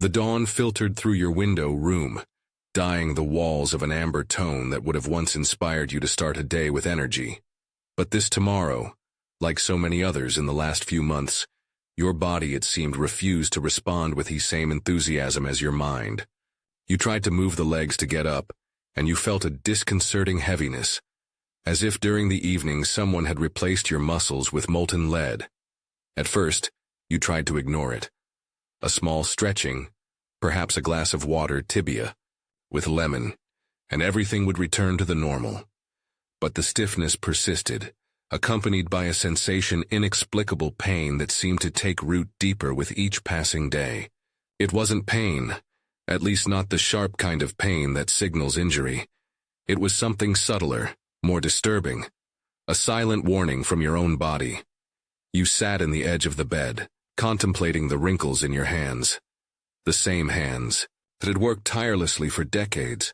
The dawn filtered through your window room, dyeing the walls of an amber tone that would have once inspired you to start a day with energy. But this tomorrow, like so many others in the last few months, your body, it seemed, refused to respond with the same enthusiasm as your mind. You tried to move the legs to get up, and you felt a disconcerting heaviness, as if during the evening someone had replaced your muscles with molten lead. At first, you tried to ignore it. A small stretching, perhaps a glass of water tibia, with lemon, and everything would return to the normal. But the stiffness persisted, accompanied by a sensation inexplicable pain that seemed to take root deeper with each passing day. It wasn't pain, at least not the sharp kind of pain that signals injury. It was something subtler, more disturbing, a silent warning from your own body. You sat in the edge of the bed, contemplating the wrinkles in your hands. The same hands that had worked tirelessly for decades,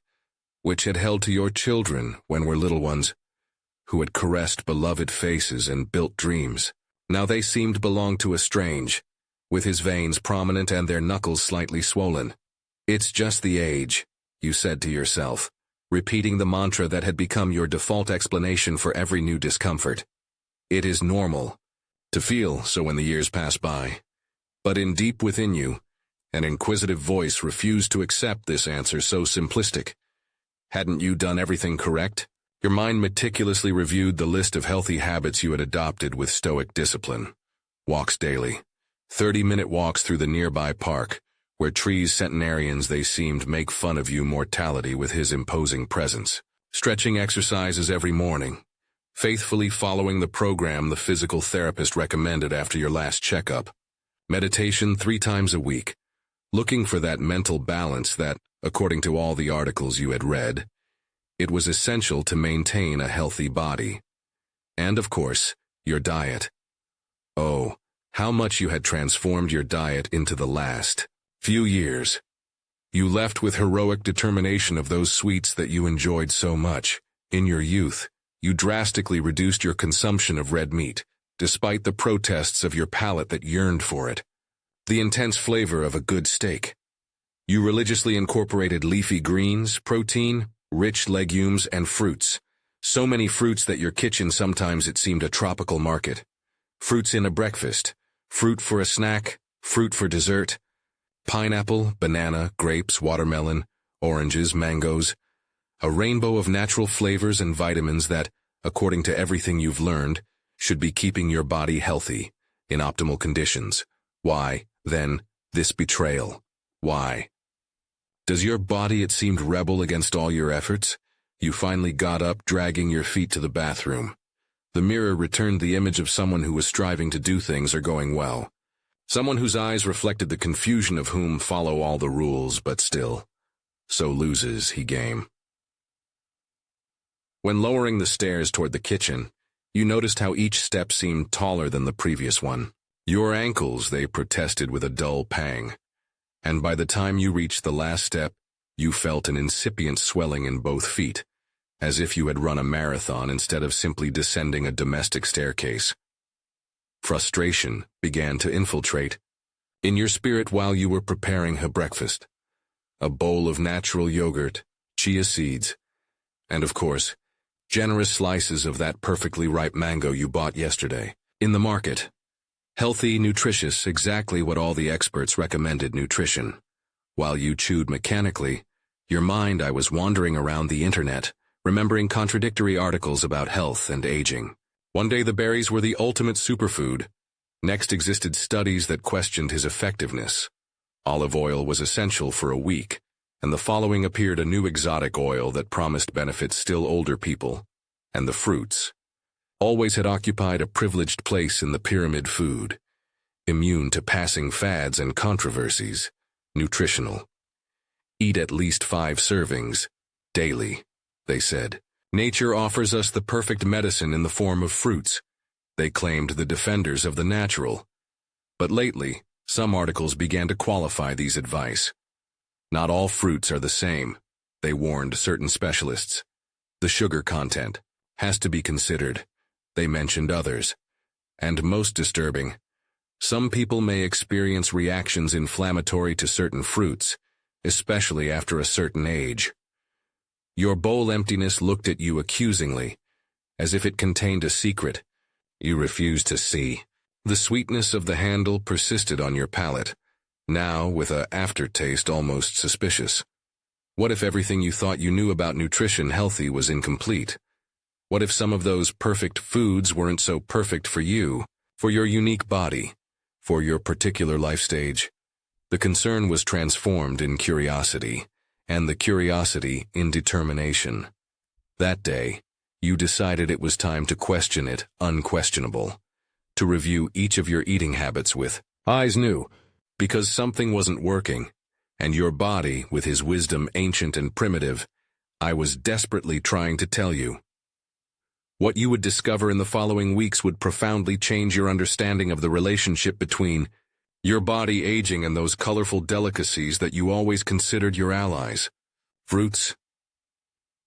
which had held to your children when were little ones, who had caressed beloved faces and built dreams. Now they seemed belong to a strange, with his veins prominent and their knuckles slightly swollen. "It's just the age," you said to yourself, repeating the mantra that had become your default explanation for every new discomfort. It is normal to feel so when the years pass by. But in deep within you, an inquisitive voice refused to accept this answer so simplistic. Hadn't you done everything correct? Your mind meticulously reviewed the list of healthy habits you had adopted with stoic discipline. Walks daily. 30-minute walks through the nearby park, where trees centenarians they seemed make fun of you mortality with his imposing presence. Stretching exercises every morning. Faithfully following the program the physical therapist recommended after your last checkup. Meditation 3 times a week. Looking for that mental balance that, according to all the articles you had read, it was essential to maintain a healthy body. And of course, your diet. Oh, how much you had transformed your diet into the last few years. You left with heroic determination of those sweets that you enjoyed so much. In your youth, you drastically reduced your consumption of red meat, despite the protests of your palate that yearned for it. The intense flavor of a good steak. You religiously incorporated leafy greens, protein, rich legumes, and fruits. So many fruits that your kitchen sometimes it seemed a tropical market. Fruits in a breakfast, fruit for a snack, fruit for dessert. Pineapple, banana, grapes, watermelon, oranges, mangoes. A rainbow of natural flavors and vitamins that, according to everything you've learned, should be keeping your body healthy, in optimal conditions. Why, then, this betrayal? Why? Does your body, it seemed, rebel against all your efforts? You finally got up, dragging your feet to the bathroom. The mirror returned the image of someone who was striving to do things or going well. Someone whose eyes reflected the confusion of whom follow all the rules, but still, so loses he game. When lowering the stairs toward the kitchen, you noticed how each step seemed taller than the previous one. Your ankles, they protested with a dull pang. And by the time you reached the last step, you felt an incipient swelling in both feet, as if you had run a marathon instead of simply descending a domestic staircase. Frustration began to infiltrate in your spirit while you were preparing her breakfast. A bowl of natural yogurt, chia seeds, and of course, generous slices of that perfectly ripe mango you bought yesterday in the market. Healthy, nutritious, exactly what all the experts recommended nutrition. While you chewed mechanically, your mind I was wandering around the internet, remembering contradictory articles about health and aging. One day the berries were the ultimate superfood. Next existed studies that questioned his effectiveness. Olive oil was essential for a week, and the following appeared a new exotic oil that promised benefits still older people, and the fruits always had occupied a privileged place in the pyramid food, immune to passing fads and controversies, nutritional. Eat at least 5 servings, daily, they said. Nature offers us the perfect medicine in the form of fruits, they claimed, the defenders of the natural. But lately, some articles began to qualify these advice. Not all fruits are the same, they warned certain specialists. The sugar content has to be considered. They mentioned others. And most disturbing, Some people may experience reactions inflammatory to certain fruits, especially after a certain age. Your bowl emptiness looked at you accusingly, as if it contained a secret you refused to see. The sweetness of the handle persisted on your palate, now with an aftertaste almost suspicious. What if everything you thought you knew about nutrition healthy was incomplete? What if some of those perfect foods weren't so perfect for you, for your unique body, for your particular life stage? The concern was transformed in curiosity, and the curiosity in determination. That day, you decided it was time to question it unquestionable, to review each of your eating habits with eyes new, because something wasn't working, and your body, with his wisdom ancient and primitive, I was desperately trying to tell you. What you would discover in the following weeks would profoundly change your understanding of the relationship between your body aging and those colorful delicacies that you always considered your allies. Fruits.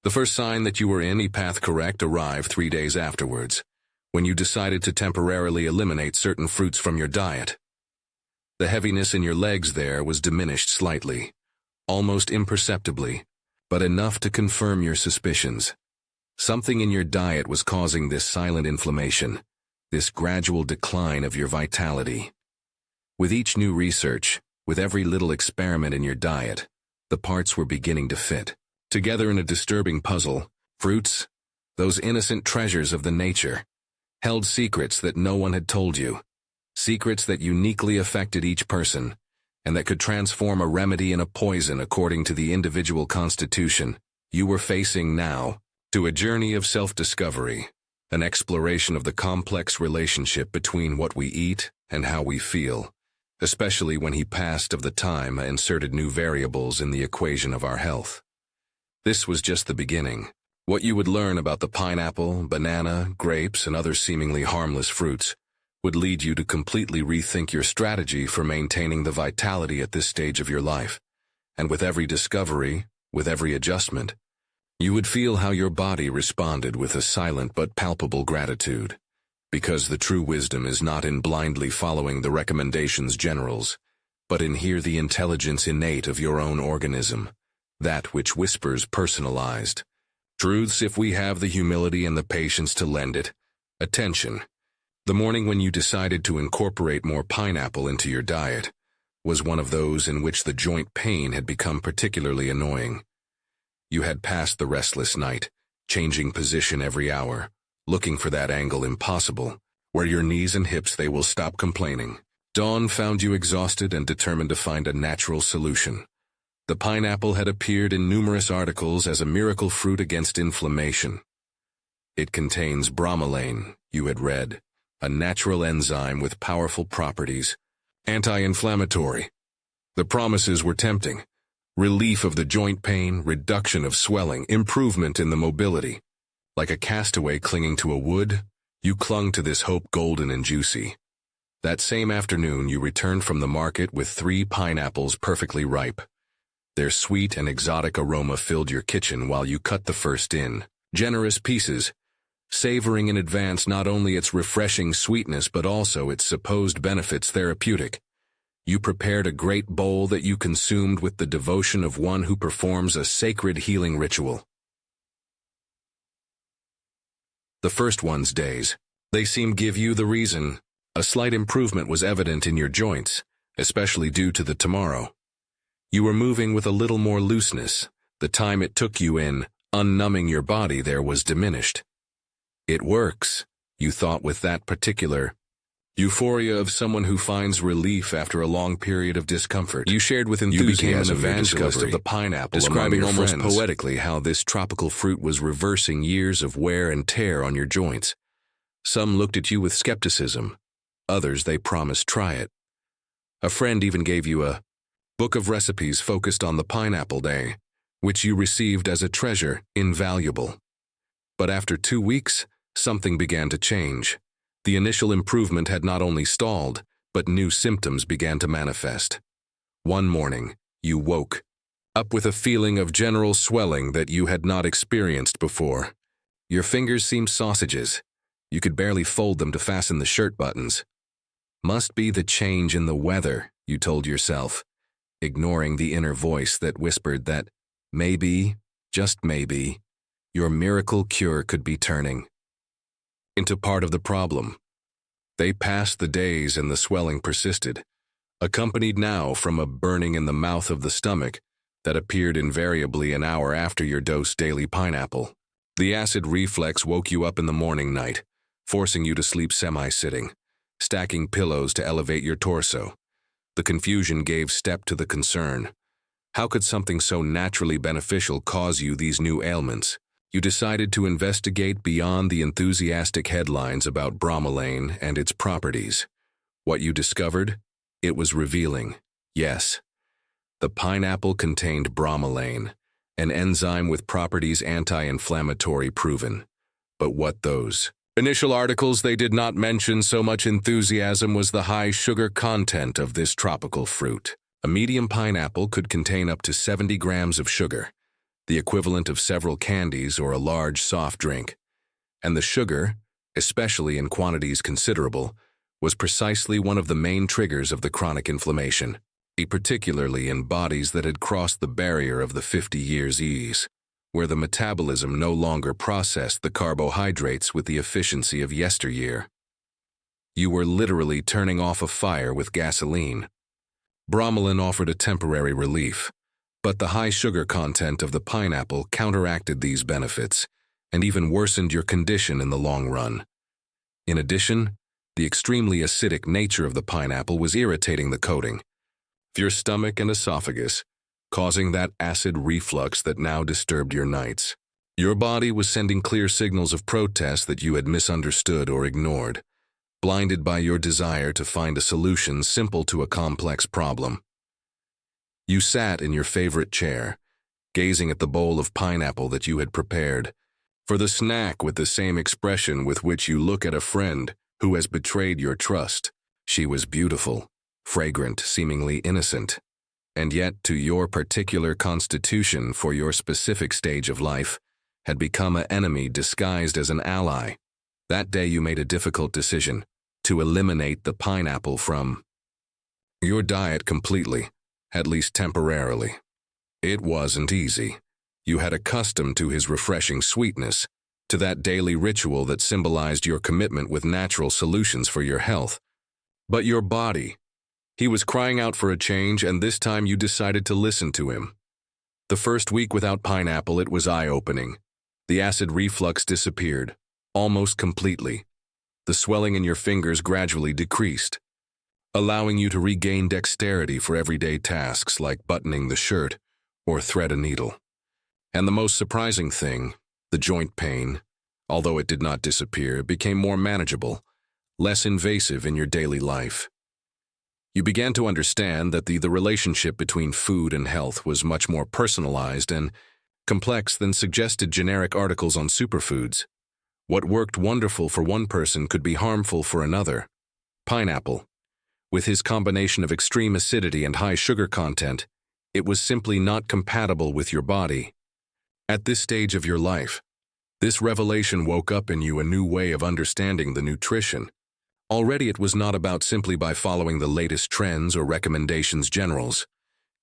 The first sign that you were in path correct arrived 3 days afterwards, when you decided to temporarily eliminate certain fruits from your diet. The heaviness in your legs there was diminished slightly, almost imperceptibly, but enough to confirm your suspicions. Something in your diet was causing this silent inflammation, this gradual decline of your vitality. With each new research, with every little experiment in your diet, the parts were beginning to fit together in a disturbing puzzle. Fruits, those innocent treasures of the nature, held secrets that no one had told you. Secrets that uniquely affected each person, and that could transform a remedy in a poison according to the individual constitution. You were facing now to a journey of self-discovery, an exploration of the complex relationship between what we eat and how we feel, especially when he passed of the time inserted new variables in the equation of our health. This was just the beginning. What you would learn about the pineapple, banana, grapes, and other seemingly harmless fruits would lead you to completely rethink your strategy for maintaining the vitality at this stage of your life. And with every discovery, with every adjustment, you would feel how your body responded with a silent but palpable gratitude. Because the true wisdom is not in blindly following the recommendations generals, but in hear the intelligence innate of your own organism, that which whispers personalized truths if we have the humility and the patience to lend it attention. The morning when you decided to incorporate more pineapple into your diet was one of those in which the joint pain had become particularly annoying. You had passed the restless night, changing position every hour, looking for that angle impossible, where your knees and hips they will stop complaining. Dawn found you exhausted and determined to find a natural solution. The pineapple had appeared in numerous articles as a miracle fruit against inflammation. It contains bromelain, you had read, a natural enzyme with powerful properties, anti-inflammatory. The promises were tempting. Relief of the joint pain, reduction of swelling, improvement in the mobility. Like a castaway clinging to a wood, you clung to this hope golden and juicy. That same afternoon you returned from the market with 3 pineapples perfectly ripe. Their sweet and exotic aroma filled your kitchen while you cut the first in generous pieces, savoring in advance not only its refreshing sweetness but also its supposed benefits therapeutic. You prepared a great bowl that you consumed with the devotion of one who performs a sacred healing ritual. The first one's days, they seemed give you the reason. A slight improvement was evident in your joints, especially due to the tomorrow. You were moving with a little more looseness. The time it took you in unnumbing your body there was diminished. It works, you thought with that particular euphoria of someone who finds relief after a long period of discomfort. You shared with enthusiasm you became an evangelist of the pineapple, describing almost poetically how this tropical fruit was reversing years of wear and tear on your joints. Some looked at you with skepticism. Others they promised try it. A friend even gave you a book of recipes focused on the pineapple day, which you received as a treasure, invaluable. But after 2 weeks, something began to change. The initial improvement had not only stalled, but new symptoms began to manifest. One morning, you woke up with a feeling of general swelling that you had not experienced before. Your fingers seemed sausages. You could barely fold them to fasten the shirt buttons. Must be the change in the weather, you told yourself, ignoring the inner voice that whispered that maybe, just maybe, your miracle cure could be turning into part of the problem. They passed the days and the swelling persisted, accompanied now from a burning in the mouth of the stomach that appeared invariably an hour after your dose daily pineapple. The acid reflux woke you up in the morning night, forcing you to sleep semi-sitting, stacking pillows to elevate your torso. The confusion gave step to the concern. How could something so naturally beneficial cause you these new ailments? You decided to investigate beyond the enthusiastic headlines about bromelain and its properties. What you discovered? It was revealing. Yes, the pineapple contained bromelain, an enzyme with properties anti-inflammatory proven. But what those? Initial articles they did not mention so much enthusiasm was the high sugar content of this tropical fruit. A medium pineapple could contain up to 70 grams of sugar, the equivalent of several candies or a large soft drink. And the sugar, especially in quantities considerable, was precisely one of the main triggers of the chronic inflammation, particularly in bodies that had crossed the barrier of the 50 years ease, where the metabolism no longer processed the carbohydrates with the efficiency of yesteryear. You were literally turning off a fire with gasoline. Bromelain offered a temporary relief, but the high sugar content of the pineapple counteracted these benefits and even worsened your condition in the long run. In addition, the extremely acidic nature of the pineapple was irritating the coating, your stomach and esophagus, causing that acid reflux that now disturbed your nights. Your body was sending clear signals of protest that you had misunderstood or ignored, blinded by your desire to find a solution simple to a complex problem. You sat in your favorite chair, gazing at the bowl of pineapple that you had prepared, for the snack with the same expression with which you look at a friend who has betrayed your trust. She was beautiful, fragrant, seemingly innocent, and yet to your particular constitution for your specific stage of life, had become an enemy disguised as an ally. That day you made a difficult decision to eliminate the pineapple from your diet completely, at least temporarily. It wasn't easy. You had accustomed to his refreshing sweetness, to that daily ritual that symbolized your commitment with natural solutions for your health. But your body, he was crying out for a change, and this time you decided to listen to him. The first week without pineapple, it was eye-opening. The acid reflux disappeared, almost completely. The swelling in your fingers gradually decreased, allowing you to regain dexterity for everyday tasks like buttoning the shirt or thread a needle. And the most surprising thing, the joint pain, although it did not disappear, became more manageable, less invasive in your daily life. You began to understand that the relationship between food and health was much more personalized and complex than suggested generic articles on superfoods. What worked wonderful for one person could be harmful for another. Pineapple, with his combination of extreme acidity and high sugar content, it was simply not compatible with your body. At this stage of your life, this revelation woke up in you a new way of understanding the nutrition. Already it was not about simply by following the latest trends or recommendations generals.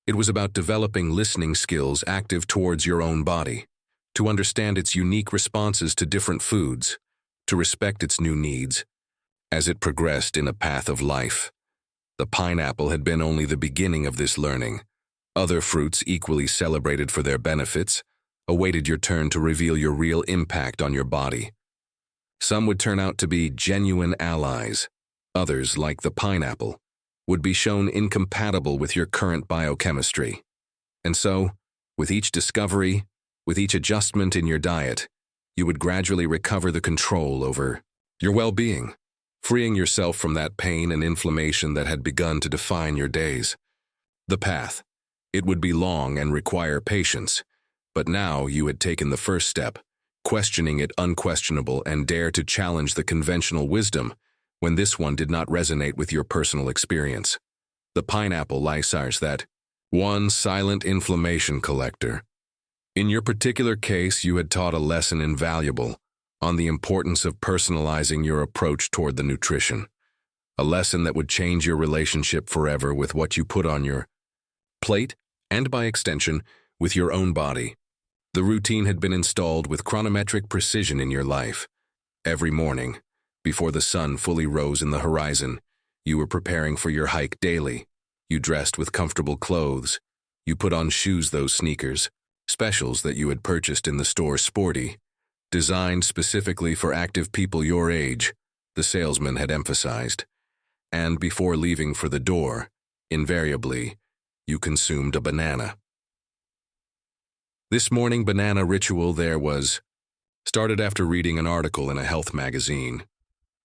It was about developing listening skills active towards your own body, to understand its unique responses to different foods, to respect its new needs. As it progressed in a path of life, the pineapple had been only the beginning of this learning. Other fruits, equally celebrated for their benefits, awaited your turn to reveal your real impact on your body. Some would turn out to be genuine allies. Others, like the pineapple, would be shown incompatible with your current biochemistry. And so, with each discovery, with each adjustment in your diet, you would gradually recover the control over your well-being, freeing yourself from that pain and inflammation that had begun to define your days. The path, it would be long and require patience, but now you had taken the first step, questioning it unquestionable and dare to challenge the conventional wisdom when this one did not resonate with your personal experience. The pineapple lysars, that one silent inflammation collector. In your particular case, you had taught a lesson invaluable on the importance of personalizing your approach toward the nutrition. A lesson that would change your relationship forever with what you put on your plate, and by extension, with your own body. The routine had been installed with chronometric precision in your life. Every morning, before the sun fully rose in the horizon, you were preparing for your hike daily. You dressed with comfortable clothes. You put on shoes, those sneakers, specials that you had purchased in the store, sporty, designed specifically for active people your age, the salesman had emphasized. And before leaving for the door, invariably, you consumed a banana. This morning banana ritual started after reading an article in a health magazine.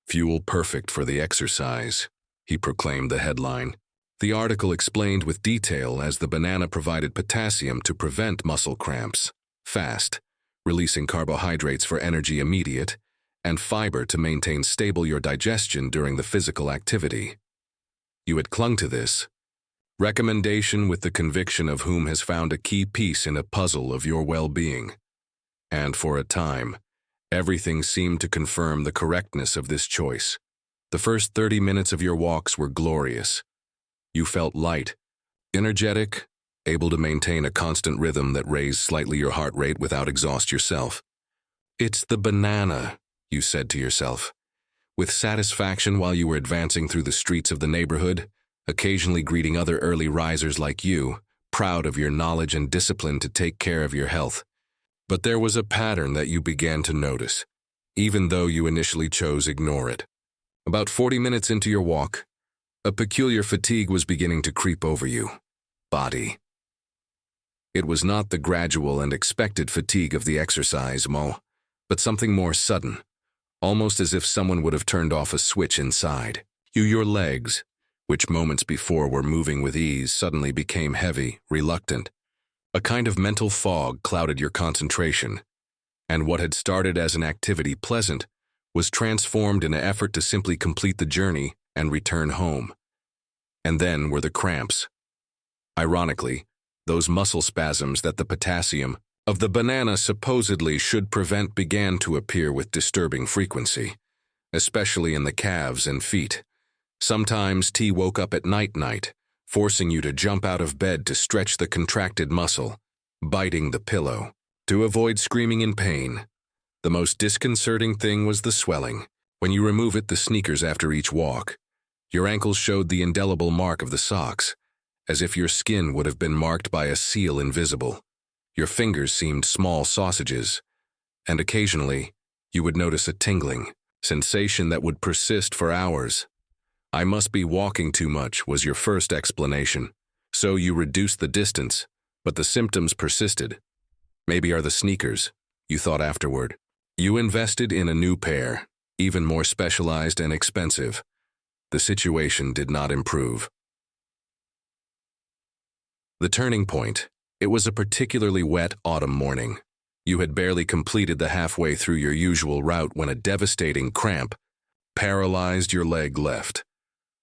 "Fuel perfect for the exercise," he proclaimed the headline. The article explained with detail as the banana provided potassium to prevent muscle cramps, fast, releasing carbohydrates for energy immediate, and fiber to maintain stable your digestion during the physical activity. You had clung to this recommendation with the conviction of whom has found a key piece in a puzzle of your well-being. And for a time, everything seemed to confirm the correctness of this choice. The first 30 minutes of your walks were glorious. You felt light, energetic, able to maintain a constant rhythm that raised slightly your heart rate without exhaust yourself. "It's the banana," you said to yourself, with satisfaction while you were advancing through the streets of the neighborhood, occasionally greeting other early risers like you, proud of your knowledge and discipline to take care of your health. But there was a pattern that you began to notice, even though you initially chose ignore it. About 40 minutes into your walk, a peculiar fatigue was beginning to creep over you. Body. It was not the gradual and expected fatigue of the exercise, but something more sudden, almost as if someone would have turned off a switch inside. Your legs, which moments before were moving with ease, suddenly became heavy, reluctant. A kind of mental fog clouded your concentration, and what had started as an activity pleasant was transformed in an effort to simply complete the journey and return home. And then were the cramps. Ironically, those muscle spasms that the potassium of the banana supposedly should prevent began to appear with disturbing frequency, especially in the calves and feet. Sometimes T woke up at night, forcing you to jump out of bed to stretch the contracted muscle, biting the pillow, to avoid screaming in pain. The most disconcerting thing was the swelling. When you remove the sneakers after each walk, your ankles showed the indelible mark of the socks, as if your skin would have been marked by a seal invisible. Your fingers seemed small sausages, and occasionally you would notice a tingling sensation that would persist for hours. "I must be walking too much," was your first explanation. So you reduced the distance, but the symptoms persisted. Maybe are the sneakers, you thought afterward. You invested in a new pair, even more specialized and expensive. The situation did not improve. The turning point. It was a particularly wet autumn morning. You had barely completed the halfway through your usual route when a devastating cramp paralyzed your leg left.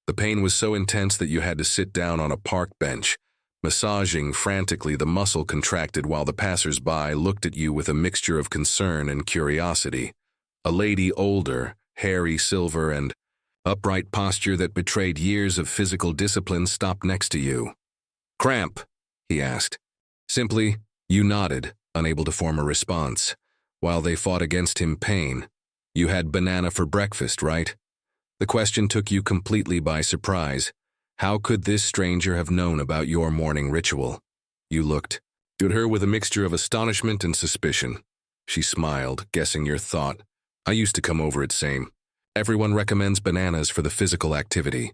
The pain was so intense that you had to sit down on a park bench, massaging frantically the muscle contracted while the passers-by looked at you with a mixture of concern and curiosity. A lady older, hairy, silver, and upright posture that betrayed years of physical discipline stopped next to you. "Cramp?" he asked. Simply, you nodded, unable to form a response. While they fought against him pain. "You had banana for breakfast, right?" The question took you completely by surprise. How could this stranger have known about your morning ritual? You looked at her with a mixture of astonishment and suspicion. She smiled, guessing your thought. "I used to come over it same. Everyone recommends bananas for the physical activity,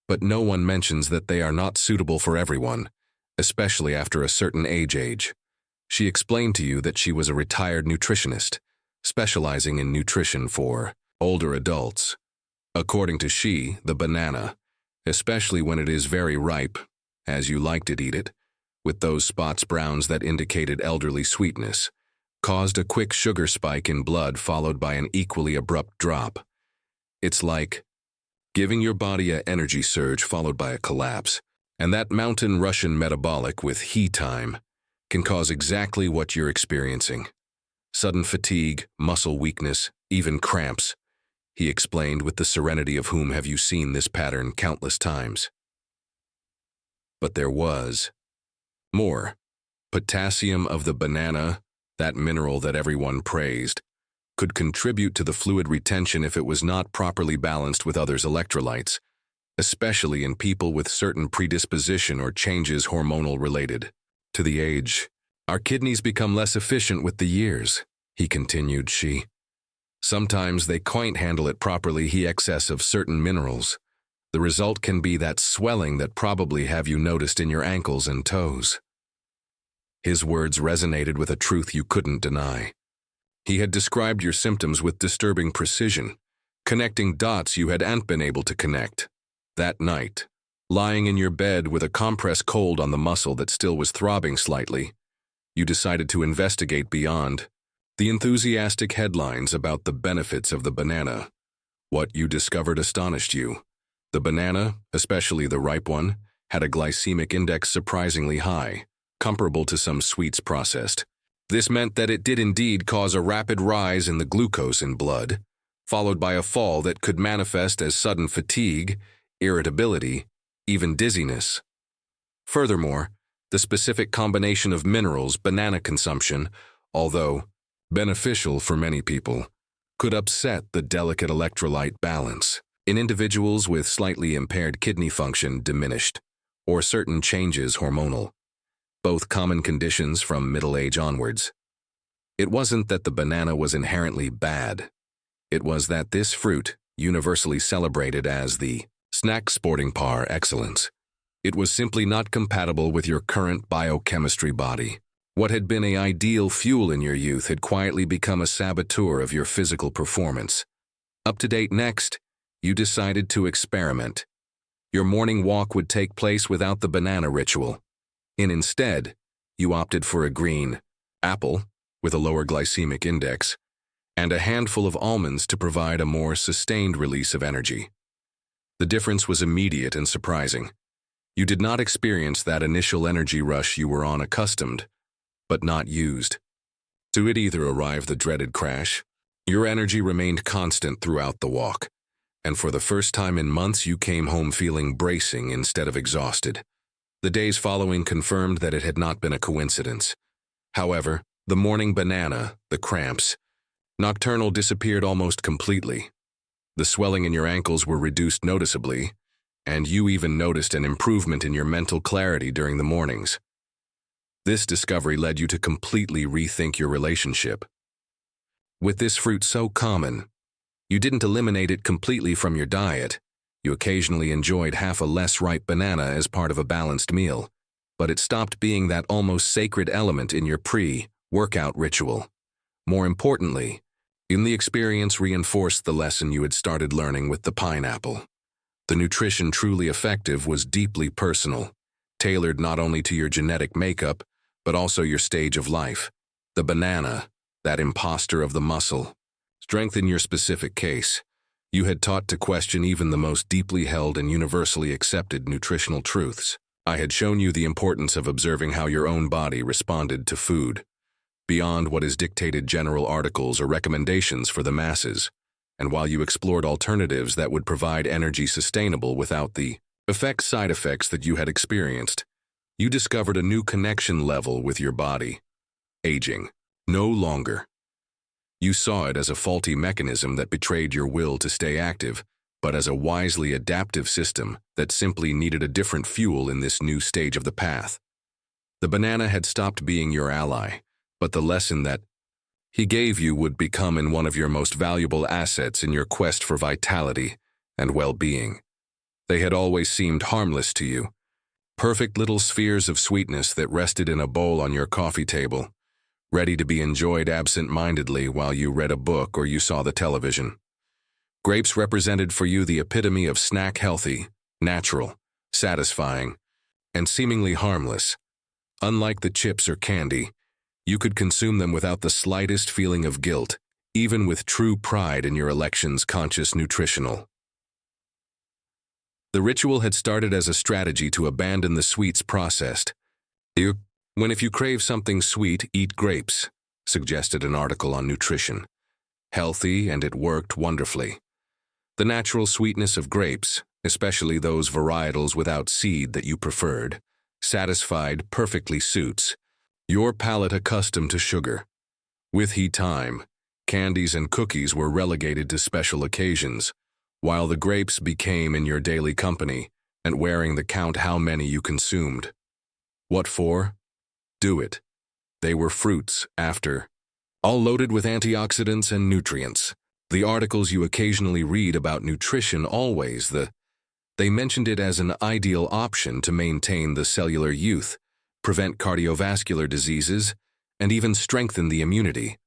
but no one mentions that they are not suitable for everyone, especially after a certain age. She explained to you that she was a retired nutritionist, specializing in nutrition for older adults. According to she, the banana, especially when it is very ripe, as you liked it, eat it, with those spots browns that indicated elderly sweetness, caused a quick sugar spike in blood followed by an equally abrupt drop. It's like giving your body an energy surge followed by a collapse, and that mountain Russian metabolic with heat time can cause exactly what you're experiencing. Sudden fatigue, muscle weakness, even cramps. he explained with the serenity of whom have you seen this pattern countless times. But there was more. Potassium of the banana, that mineral that everyone praised, could contribute to the fluid retention if it was not properly balanced with others' electrolytes, especially in people with certain predisposition or changes hormonal related to the age. Our kidneys become less efficient with the years, he continued. Sometimes they can't handle it properly, the excess of certain minerals. The result can be that swelling that probably have you noticed in your ankles and toes. His words resonated with a truth you couldn't deny. He had described your symptoms with disturbing precision, connecting dots you hadn't been able to connect. That night, lying in your bed with a compressed cold on the muscle that still was throbbing slightly, you decided to investigate beyond the enthusiastic headlines about the benefits of the banana. What you discovered astonished you. The banana, especially the ripe one, had a glycemic index surprisingly high, comparable to some sweets processed. This meant that it did indeed cause a rapid rise in the glucose in blood, followed by a fall that could manifest as sudden fatigue, irritability, even dizziness. Furthermore, the specific combination of minerals banana consumption, although beneficial for many people, could upset the delicate electrolyte balance in individuals with slightly impaired kidney function diminished, or certain changes hormonal, both common conditions from middle age onwards. It wasn't that the banana was inherently bad. It was that this fruit, universally celebrated as the snack sporting par excellence, it was simply not compatible with your current biochemistry body. What had been an ideal fuel in your youth had quietly become a saboteur of your physical performance. Up to date next, you decided to experiment. Your morning walk would take place without the banana ritual. Instead, you opted for a green apple with a lower glycemic index and a handful of almonds to provide a more sustained release of energy. The difference was immediate and surprising. You did not experience that initial energy rush you were accustomed, but not used. To it either arrived the dreaded crash. Your energy remained constant throughout the walk, and for the first time in months you came home feeling bracing instead of exhausted. The days following confirmed that it had not been a coincidence. However, the morning banana, the cramps, nocturnal disappeared almost completely. The swelling in your ankles were reduced noticeably, and you even noticed an improvement in your mental clarity during the mornings. This discovery led you to completely rethink your relationship. With this fruit so common, you didn't eliminate it completely from your diet. You occasionally enjoyed half a less ripe banana as part of a balanced meal, but it stopped being that almost sacred element in your pre-workout ritual. More importantly, in the experience reinforced the lesson you had started learning with the pineapple. The nutrition truly effective was deeply personal, tailored not only to your genetic makeup, but also your stage of life. The banana, that imposter of the muscle, strength in your specific case. You had taught to question even the most deeply held and universally accepted nutritional truths. I had shown you the importance of observing how your own body responded to food, beyond what is dictated general articles or recommendations for the masses, and while you explored alternatives that would provide energy sustainable without the side effects that you had experienced, you discovered a new connection level with your body. Aging. No longer. You saw it as a faulty mechanism that betrayed your will to stay active, but as a wisely adaptive system that simply needed a different fuel in this new stage of the path. The banana had stopped being your ally, but the lesson that he gave you would become in one of your most valuable assets in your quest for vitality and well-being. They had always seemed harmless to you, perfect little spheres of sweetness that rested in a bowl on your coffee table, ready to be enjoyed absent-mindedly while you read a book or you saw the television. Grapes represented for you the epitome of snack healthy, natural, satisfying, and seemingly harmless. Unlike the chips or candy, you could consume them without the slightest feeling of guilt, even with true pride in your election's conscious nutritional. The ritual had started as a strategy to abandon the sweets processed. If you crave something sweet, eat grapes, suggested an article on nutrition. Healthy, and it worked wonderfully. The natural sweetness of grapes, especially those varietals without seed that you preferred, satisfied perfectly suits your palate accustomed to sugar. With time, candies and cookies were relegated to special occasions, while the grapes became in your daily company and wearing the count how many you consumed. What for? Do it. They were fruits, after all, loaded with antioxidants and nutrients. The articles you occasionally read about nutrition they mentioned it as an ideal option to maintain the cellular youth, prevent cardiovascular diseases, and even strengthen the immunity.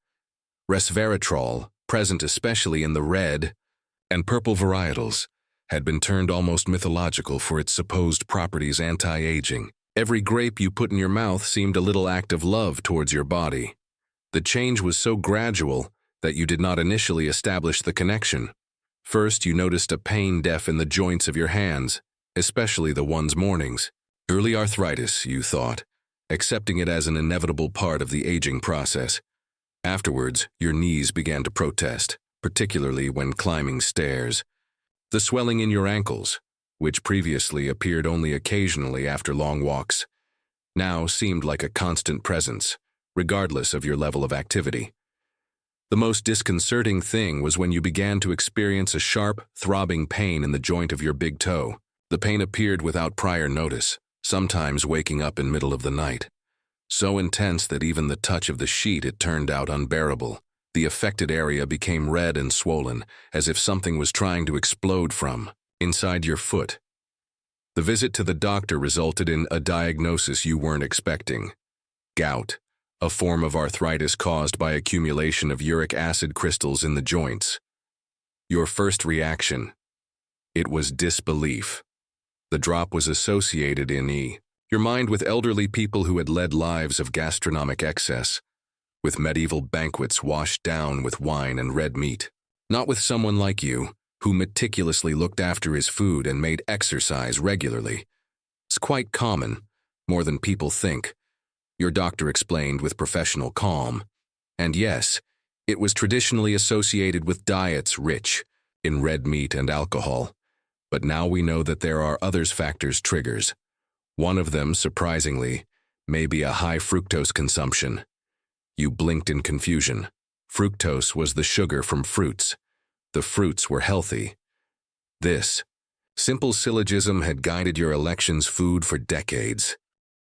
Resveratrol, present especially in the red and purple varietals, had been turned almost mythological for its supposed properties anti-aging. Every grape you put in your mouth seemed a little act of love towards your body. The change was so gradual that you did not initially establish the connection. First, you noticed a pain in the joints of your hands, especially the one's mornings. Early arthritis, you thought, accepting it as an inevitable part of the aging process. Afterwards, your knees began to protest, particularly when climbing stairs. The swelling in your ankles, which previously appeared only occasionally after long walks, now seemed like a constant presence, regardless of your level of activity. The most disconcerting thing was when you began to experience a sharp, throbbing pain in the joint of your big toe. The pain appeared without prior notice, sometimes waking up in middle of the night. So intense that even the touch of the sheet it turned out unbearable. The affected area became red and swollen, as if something was trying to explode from inside your foot. The visit to the doctor resulted in a diagnosis you weren't expecting. Gout, a form of arthritis caused by accumulation of uric acid crystals in the joints. Your first reaction? It was disbelief. The drop was associated in your mind with elderly people who had led lives of gastronomic excess, with medieval banquets washed down with wine and red meat. Not with someone like you, who meticulously looked after his food and made exercise regularly. It's quite common, more than people think, your doctor explained with professional calm. And yes, it was traditionally associated with diets rich in red meat and alcohol. But now we know that there are other factors triggers. One of them, surprisingly, may be a high fructose consumption. You blinked in confusion. Fructose was the sugar from fruits. The fruits were healthy. This simple syllogism had guided your election's food for decades.